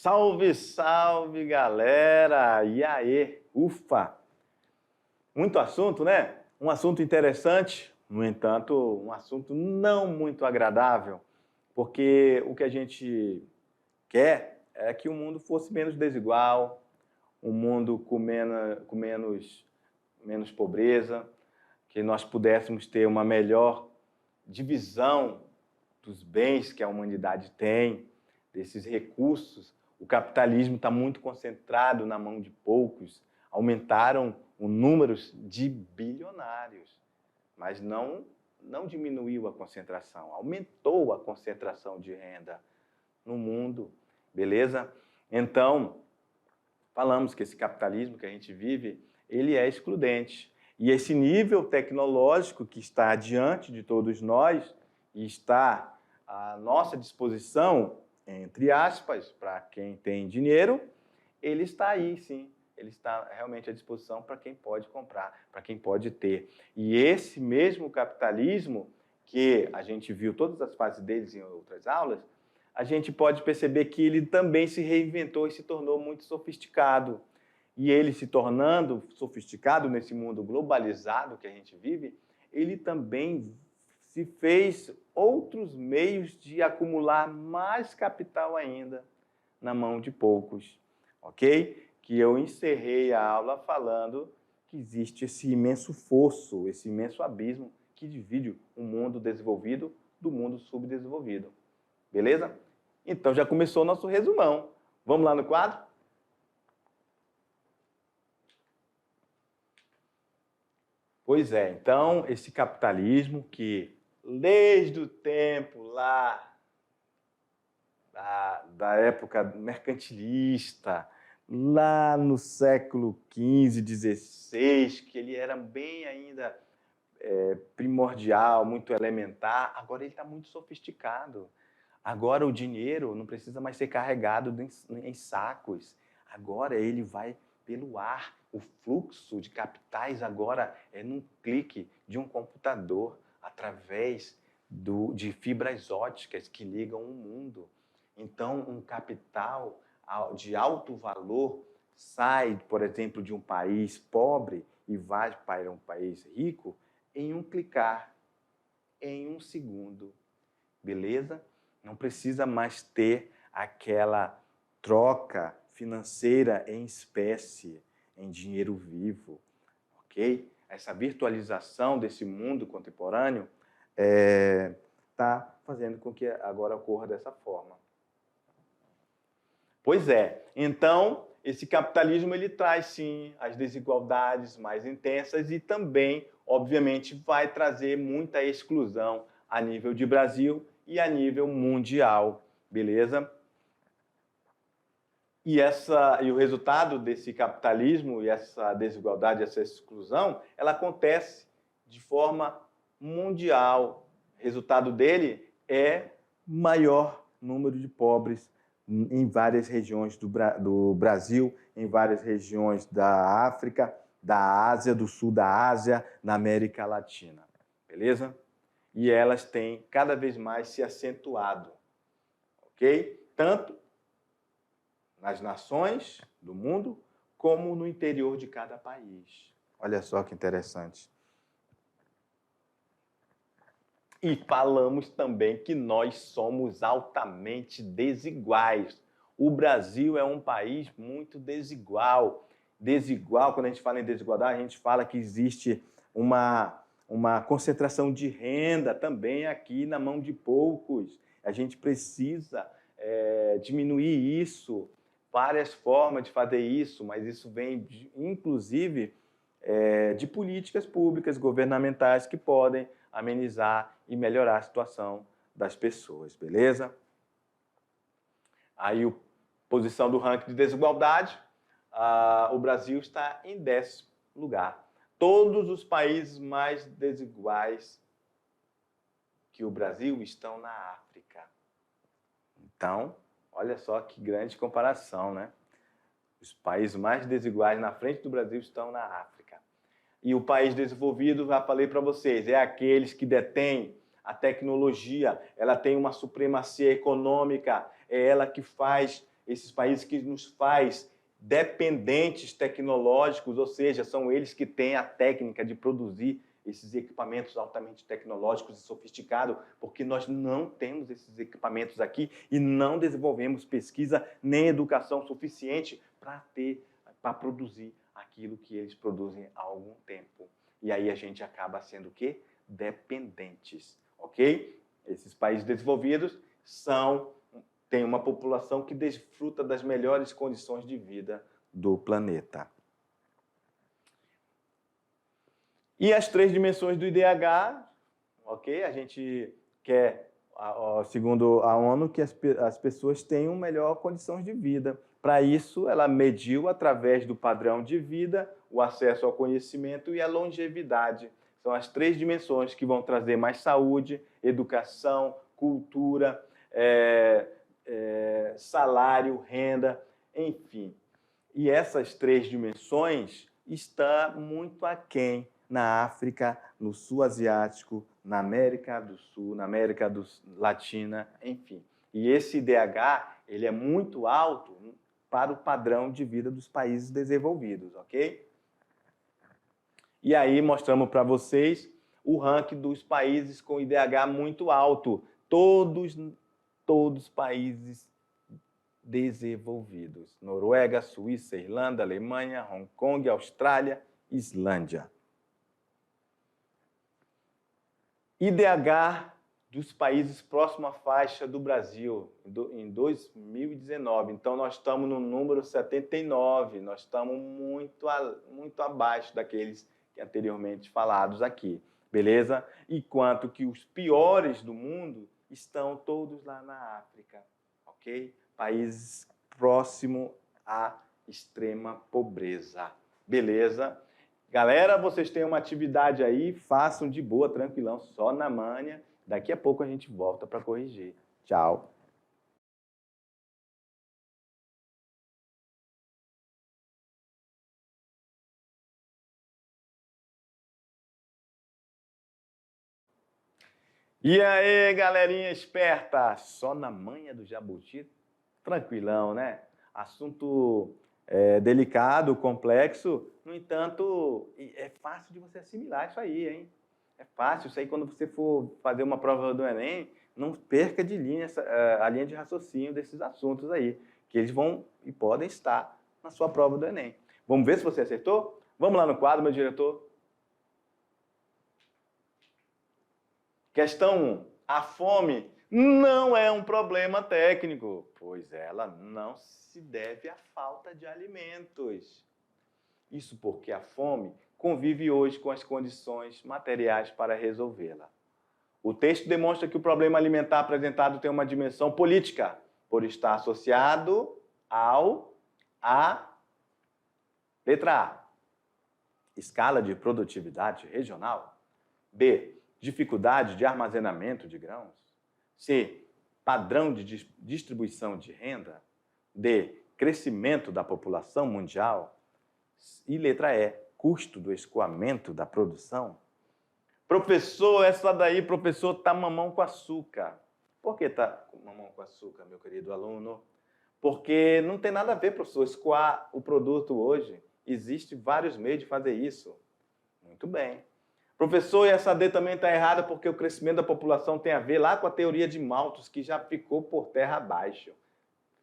Salve, salve, galera! E aí? Ufa! Muito assunto, né? Um assunto interessante, no entanto, um assunto não muito agradável, porque o que a gente quer é que o mundo fosse menos desigual, um mundo com menos pobreza, que nós pudéssemos ter uma melhor divisão dos bens que a humanidade tem, desses recursos. O capitalismo está muito concentrado na mão de poucos. Aumentaram o número de bilionários, mas não diminuiu a concentração, aumentou a concentração de renda no mundo, beleza? Então, falamos que esse capitalismo que a gente vive, ele é excludente. E esse nível tecnológico que está diante de todos nós e está à nossa disposição, entre aspas, para quem tem dinheiro, ele está aí, sim. Ele está realmente à disposição para quem pode comprar, para quem pode ter. E esse mesmo capitalismo, que a gente viu todas as fases deles em outras aulas, a gente pode perceber que ele também se reinventou e se tornou muito sofisticado. E ele se tornando sofisticado nesse mundo globalizado que a gente vive, ele também se fez outros meios de acumular mais capital ainda na mão de poucos, ok? Que eu encerrei a aula falando que existe esse imenso fosso, esse imenso abismo que divide o mundo desenvolvido do mundo subdesenvolvido. Beleza? Então já começou o nosso resumão. Vamos lá no quadro? Pois é, então esse capitalismo que desde o tempo lá da época mercantilista, lá no século XV, XVI, que ele era bem ainda primordial, muito elementar, agora ele está muito sofisticado. Agora o dinheiro não precisa mais ser carregado em sacos. Agora ele vai pelo ar. O fluxo de capitais agora é num clique de um computador através de fibras óticas que ligam o mundo. Então, um capital de alto valor sai, por exemplo, de um país pobre e vai para um país rico em um clicar, em um segundo. Beleza? Não precisa mais ter aquela troca financeira em espécie, em dinheiro vivo, ok? Essa virtualização desse mundo contemporâneo está fazendo com que agora ocorra dessa forma. Pois é, então esse capitalismo ele traz sim as desigualdades mais intensas e também, obviamente, vai trazer muita exclusão a nível de Brasil e a nível mundial, beleza? E o resultado desse capitalismo e essa desigualdade, essa exclusão, ela acontece de forma mundial. O resultado dele é maior número de pobres em várias regiões do Brasil, em várias regiões da África, da Ásia, do sul da Ásia, na América Latina, beleza? E elas têm cada vez mais se acentuado, ok? Tanto nas nações do mundo, como no interior de cada país. Olha só que interessante. E falamos também que nós somos altamente desiguais. O Brasil é um país muito desigual. Desigual, quando a gente fala em desigualdade, a gente fala que existe uma concentração de renda também aqui na mão de poucos. A gente precisa diminuir isso, várias formas de fazer isso, mas isso vem, inclusive, de políticas públicas, governamentais, que podem amenizar e melhorar a situação das pessoas, beleza? Aí, posição do ranking de desigualdade, o Brasil está em 10º lugar. Todos os países mais desiguais que o Brasil estão na África. Então, olha só que grande comparação, né? Os países mais desiguais na frente do Brasil estão na África. E o país desenvolvido, já falei para vocês, é aqueles que detêm a tecnologia, ela tem uma supremacia econômica, é ela que faz esses países que nos faz dependentes tecnológicos, ou seja, são eles que têm a técnica de produzir esses equipamentos altamente tecnológicos e sofisticados, porque nós não temos esses equipamentos aqui e não desenvolvemos pesquisa nem educação suficiente para produzir aquilo que eles produzem há algum tempo. E aí a gente acaba sendo o quê? Dependentes, ok? Esses países desenvolvidos têm uma população que desfruta das melhores condições de vida do planeta. E as 3 dimensões do IDH, ok? A gente quer, segundo a ONU, que as pessoas tenham melhor condições de vida. Para isso, ela mediu, através do padrão de vida, o acesso ao conhecimento e a longevidade. São as 3 dimensões que vão trazer mais saúde, educação, cultura, salário, renda, enfim. E essas 3 dimensões estão muito aquém na África, no Sul Asiático, na América do Sul, na América Latina, enfim. E esse IDH, ele é muito alto para o padrão de vida dos países desenvolvidos, ok? E aí mostramos para vocês o ranking dos países com IDH muito alto. Todos países desenvolvidos. Noruega, Suíça, Irlanda, Alemanha, Hong Kong, Austrália, Islândia. IDH dos países próximo à faixa do Brasil, em 2019. Então, nós estamos no número 79, nós estamos muito abaixo daqueles que anteriormente falados aqui, beleza? Enquanto que os piores do mundo estão todos lá na África, ok? Países próximos à extrema pobreza, beleza? Galera, vocês têm uma atividade aí, façam de boa, tranquilão, só na manha. Daqui a pouco a gente volta para corrigir. Tchau. E aí, galerinha esperta? Só na manha do jabuti? Tranquilão, né? Assunto delicado, complexo, no entanto, é fácil de você assimilar isso aí, hein? É fácil, isso aí quando você for fazer uma prova do Enem, não perca de linha a linha de raciocínio desses assuntos aí, que eles vão e podem estar na sua prova do Enem. Vamos ver se você acertou? Vamos lá no quadro, meu diretor. Questão 1. A fome não é um problema técnico, pois ela não se deve à falta de alimentos. Isso porque a fome convive hoje com as condições materiais para resolvê-la. O texto demonstra que o problema alimentar apresentado tem uma dimensão política, por estar associado à letra A, escala de produtividade regional. B, dificuldade de armazenamento de grãos. C, padrão de distribuição de renda. D, crescimento da população mundial. E letra E, custo do escoamento da produção. Professor, essa daí, professor, tá mamão com açúcar. Por que tá mamão com açúcar, meu querido aluno? Porque não tem nada a ver, professor, escoar o produto hoje. Existem vários meios de fazer isso. Muito bem. Professor, e essa D também está errada porque o crescimento da população tem a ver lá com a teoria de Malthus, que já ficou por terra abaixo.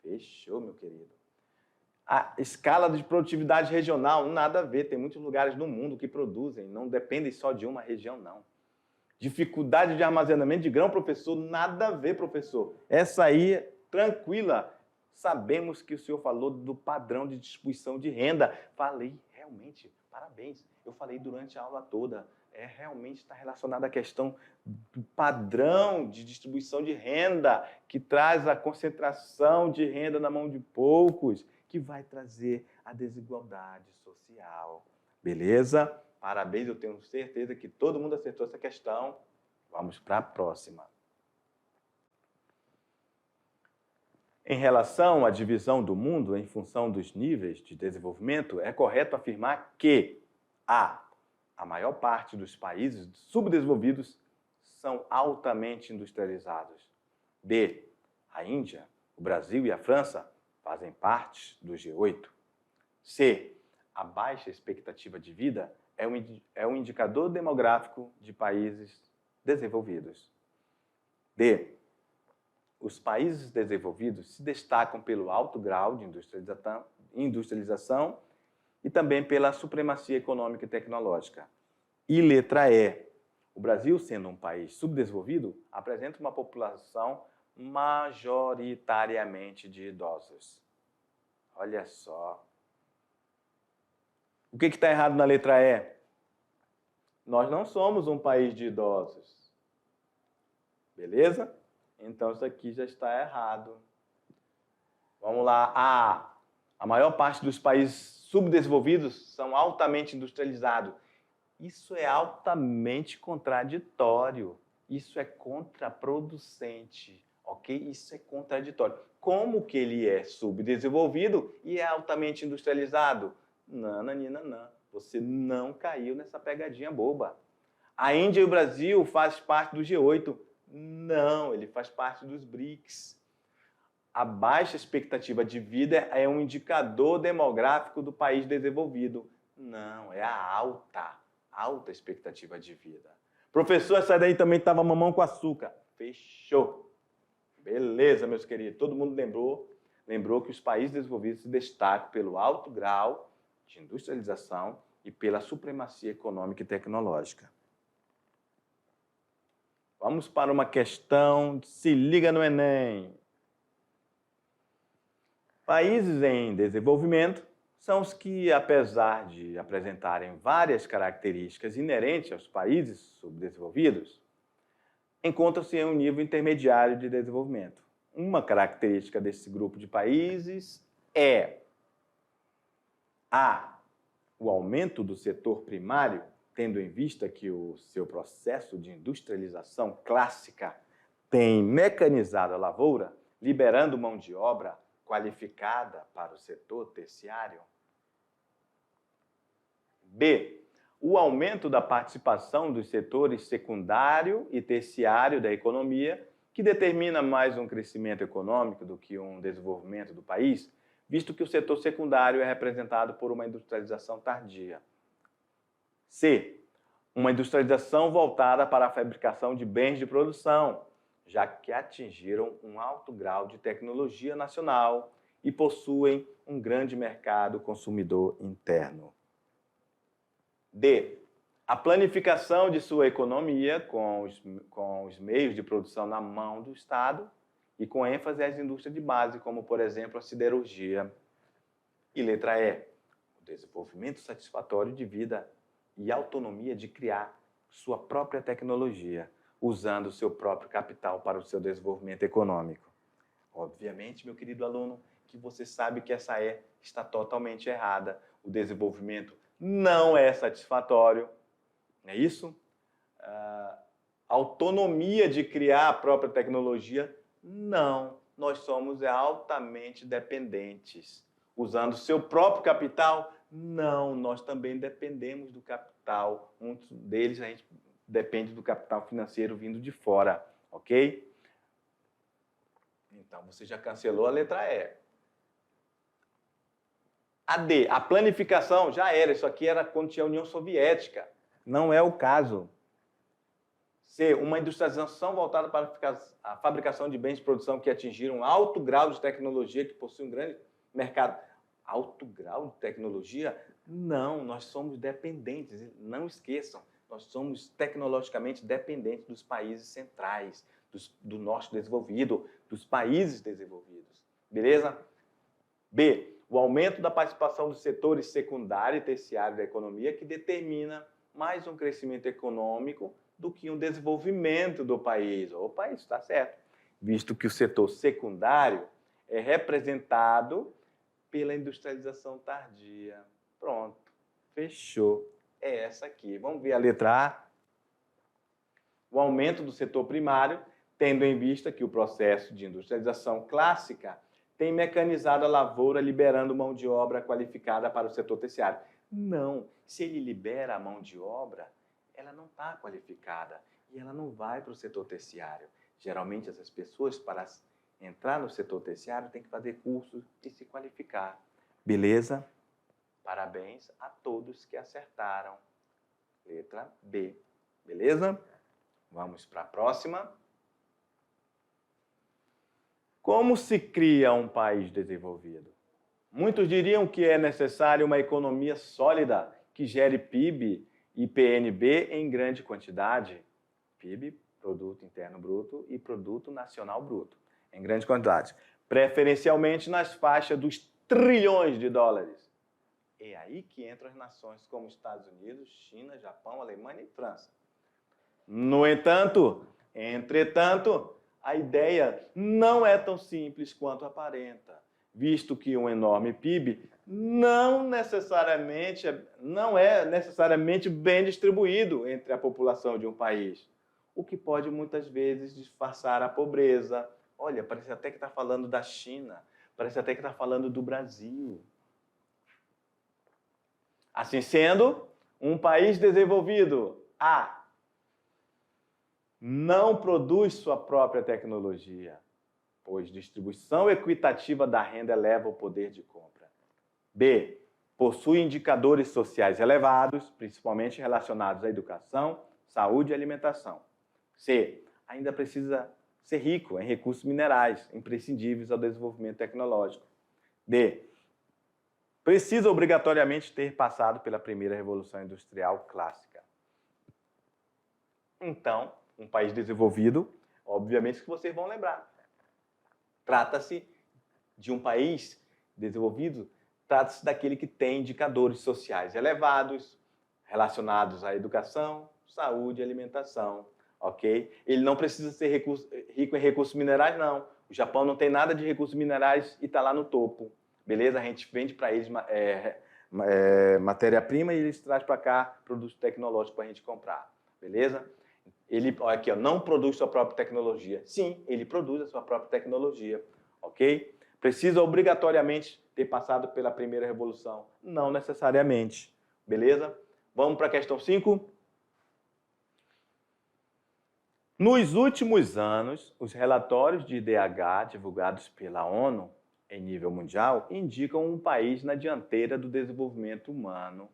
Fechou, meu querido. A escala de produtividade regional, nada a ver. Tem muitos lugares no mundo que produzem, não dependem só de uma região, não. Dificuldade de armazenamento de grão, professor, nada a ver, professor. Essa aí, tranquila. Sabemos que o senhor falou do padrão de distribuição de renda. Falei, realmente, parabéns. Eu falei durante a aula toda. Realmente está relacionada à questão do padrão de distribuição de renda, que traz a concentração de renda na mão de poucos, que vai trazer a desigualdade social. Beleza? Parabéns, eu tenho certeza que todo mundo acertou essa questão. Vamos para a próxima. Em relação à divisão do mundo em função dos níveis de desenvolvimento, é correto afirmar que a maior parte dos países subdesenvolvidos são altamente industrializados. B, a Índia, o Brasil e a França fazem parte do G8. C. A baixa expectativa de vida é um indicador demográfico de países desenvolvidos. D. Os países desenvolvidos se destacam pelo alto grau de industrialização e também pela supremacia econômica e tecnológica. E letra E. O Brasil, sendo um país subdesenvolvido, apresenta uma população majoritariamente de idosos. Olha só. O que está errado na letra E? Nós não somos um país de idosos. Beleza? Então, isso aqui já está errado. Vamos lá. A maior parte dos países subdesenvolvidos são altamente industrializados. Isso é altamente contraditório. Isso é contraproducente. Ok? Isso é contraditório. Como que ele é subdesenvolvido e é altamente industrializado? Nananina. Você não caiu nessa pegadinha boba. A Índia e o Brasil fazem parte do G8. Não, ele faz parte dos BRICS. A baixa expectativa de vida é um indicador demográfico do país desenvolvido. Não, é a alta expectativa de vida. Professor, essa daí também estava mamão com açúcar. Fechou. Beleza, meus queridos. Todo mundo lembrou que os países desenvolvidos se destacam pelo alto grau de industrialização e pela supremacia econômica e tecnológica. Vamos para uma questão, se liga no Enem. Países em desenvolvimento são os que, apesar de apresentarem várias características inerentes aos países subdesenvolvidos, encontram-se em um nível intermediário de desenvolvimento. Uma característica desse grupo de países é o aumento do setor primário, tendo em vista que o seu processo de industrialização clássica tem mecanizado a lavoura, liberando mão de obra qualificada para o setor terciário. B. O aumento da participação dos setores secundário e terciário da economia, que determina mais um crescimento econômico do que um desenvolvimento do país, visto que o setor secundário é representado por uma industrialização tardia. C. Uma industrialização voltada para a fabricação de bens de produção, já que atingiram um alto grau de tecnologia nacional e possuem um grande mercado consumidor interno. D. A planificação de sua economia com os meios de produção na mão do Estado e com ênfase às indústrias de base, como, por exemplo, a siderurgia. E letra E. O desenvolvimento satisfatório de vida e autonomia de criar sua própria tecnologia, usando o seu próprio capital para o seu desenvolvimento econômico. Obviamente, meu querido aluno, que você sabe que essa E está totalmente errada. O desenvolvimento não é satisfatório, não é isso? Autonomia de criar a própria tecnologia, não. Nós somos altamente dependentes. Usando o seu próprio capital, não. Nós também dependemos do capital. Um deles a gente depende do capital financeiro vindo de fora, ok? Então, você já cancelou a letra E. A D, a planificação, já era. Isso aqui era quando tinha a União Soviética. Não é o caso. C, uma industrialização voltada para a fabricação de bens de produção que atingiram um alto grau de tecnologia, que possuem um grande mercado. Alto grau de tecnologia? Não, nós somos dependentes. Não esqueçam, nós somos tecnologicamente dependentes dos países centrais, do norte desenvolvido, dos países desenvolvidos. Beleza? B, o aumento da participação dos setores secundário e terciário da economia que determina mais um crescimento econômico do que um desenvolvimento do país. Opa, isso está certo. Visto que o setor secundário é representado pela industrialização tardia. Pronto, fechou. É essa aqui. Vamos ver a letra A. O aumento do setor primário, tendo em vista que o processo de industrialização clássica tem mecanizado a lavoura, liberando mão de obra qualificada para o setor terciário. Não, se ele libera a mão de obra, ela não está qualificada e ela não vai para o setor terciário. Geralmente, essas pessoas, para entrar no setor terciário, tem que fazer cursos e se qualificar. Beleza? Parabéns a todos que acertaram. Letra B. Beleza? Vamos para a próxima. Como se cria um país desenvolvido? Muitos diriam que é necessária uma economia sólida que gere PIB e PNB em grande quantidade. PIB, Produto Interno Bruto, e Produto Nacional Bruto, em grande quantidade. Preferencialmente nas faixas dos trilhões de dólares. É aí que entram as nações como Estados Unidos, China, Japão, Alemanha e França. No entanto, entretanto, a ideia não é tão simples quanto aparenta, visto que um enorme PIB não é necessariamente bem distribuído entre a população de um país, o que pode muitas vezes disfarçar a pobreza. Olha, parece até que está falando da China, parece até que está falando do Brasil. Assim sendo, um país desenvolvido, não produz sua própria tecnologia, pois distribuição equitativa da renda eleva o poder de compra. B, possui indicadores sociais elevados, principalmente relacionados à educação, saúde e alimentação. C, ainda precisa ser rico em recursos minerais, imprescindíveis ao desenvolvimento tecnológico. D, precisa obrigatoriamente ter passado pela primeira revolução industrial clássica. Então, um país desenvolvido, obviamente que vocês vão lembrar. Trata-se de um país desenvolvido, trata-se daquele que tem indicadores sociais elevados, relacionados à educação, saúde e alimentação, ok? Ele não precisa ser rico em recursos minerais, não. O Japão não tem nada de recursos minerais e está lá no topo, beleza? A gente vende para eles matéria-prima e eles trazem para cá produtos tecnológicos para a gente comprar, beleza? Ele, aqui, ó, não produz sua própria tecnologia. Sim, ele produz a sua própria tecnologia, ok? Precisa obrigatoriamente ter passado pela primeira revolução? Não necessariamente, beleza? Vamos para a questão 5. Nos últimos anos, os relatórios de IDH divulgados pela ONU em nível mundial indicam um país na dianteira do desenvolvimento humano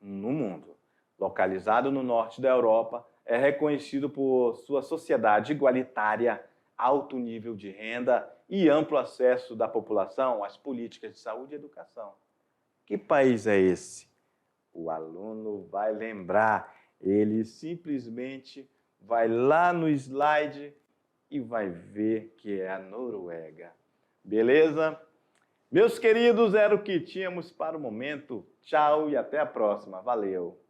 no mundo. Localizado no norte da Europa, é reconhecido por sua sociedade igualitária, alto nível de renda e amplo acesso da população às políticas de saúde e educação. Que país é esse? O aluno vai lembrar, ele simplesmente vai lá no slide e vai ver que é a Noruega. Beleza? Meus queridos, era o que tínhamos para o momento. Tchau e até a próxima. Valeu!